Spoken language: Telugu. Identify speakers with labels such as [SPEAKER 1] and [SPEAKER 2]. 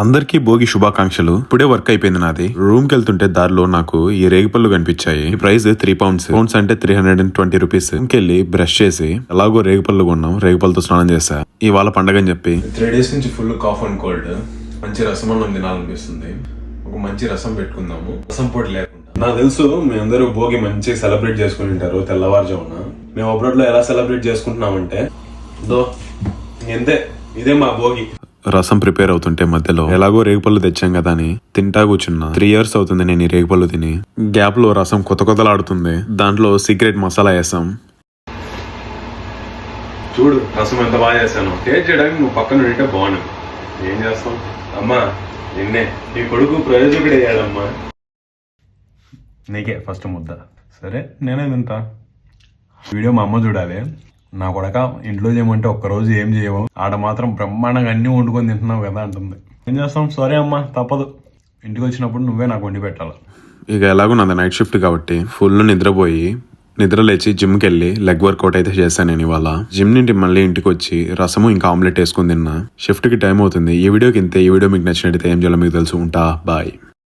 [SPEAKER 1] అందరికీ భోగి శుభాకాంక్షలు. ఇప్పుడే వర్క్ అయిపోయింది నాది. రూమ్ కి వెళ్తుంటే దారిలో నాకు ఈ రేగిపళ్ళు కనిపించాయి. ఈ ప్రైస్ 3 పౌండ్స్ అంటే 320 రూపీస్. ఇంకెళ్ళి బ్రష్ చేసి ఎలాగో రేగిపళ్ళు కొన్నాం, రేగిపళ్ళతో స్నానం చేసా. ఇవాళ పండగ అని చెప్పి 3 days నుంచి ఫుల్ కాఫ్ అండ్ కోల్డ్. మంచి రసం అన్నం తినాలనిపిస్తుంది. ఒక మంచి రసం పెట్టుకుందాము, రసం పొడి లేకుండా. నాకు తెలుసు మీ అందరూ భోగి మంచి సెలబ్రేట్ చేసుకుని ఉంటారు తెల్లవారుజామున. మేము అబ్రాడ్ లో ఎలా సెలబ్రేట్ చేసుకుంటున్నామంటే ఇదే మా భోగి. రసం ప్రిపేర్ అవుతుంటే మధ్యలో ఎలాగో రేగిపళ్ళు తెచ్చాం కదా అని తింటా కూర్చున్నా. 3 years అవుతుంది నేను ఈ రేగిపళ్ళు తిని. గ్యాప్ లో రసం కొత్తలాడుతుంది. దాంట్లో సీక్రెట్ మసాలా వేసాం. చూడు రసం ఎంత బాగా చేశాను. టేస్ట్ చేయడానికి నువ్వు పక్కన ఉంటే బాగుండు. ఏం చేస్తాం అమ్మా, నిన్నే నీ కొడుకు ప్రయోజకుడు అయ్యాడమ్మా. నీకే ఫస్ట్ ముద్ద. సరే నేనే తింటా. వీడియో మా అమ్మ చూడాలి. నా కొడక ఇంట్లో చేయమంటే ఒక్కరోజు ఏం చేయవు, ఆడ మాత్రం బ్రహ్మాండంగా అన్ని వండుకొని తింటున్నావు కదా అంటుంది. ఏం చేస్తాం, సరే అమ్మా తప్పదు. ఇంటికి వచ్చినప్పుడు నువ్వే నాకు వండి పెట్టాలి. ఇక ఎలాగో నాది నైట్ షిఫ్ట్ కాబట్టి ఫుల్ నిద్ర లేచి జిమ్కి వెళ్ళి లెగ్ వర్కౌట్ అయితే చేశాను నేను ఇవాళ. జిమ్ నుండి మళ్ళీ ఇంటికి వచ్చి రసము ఇంకా ఆమ్లెట్ వేసుకుని తిన్నా. షిఫ్ట్ కి టైం అవుతుంది. ఈ వీడియోకి ఇంతే. ఈ వీడియో మీకు నచ్చినట్టయితే ఏం చేయాలో మీకు తెలుసు. ఉంటా, బాయ్.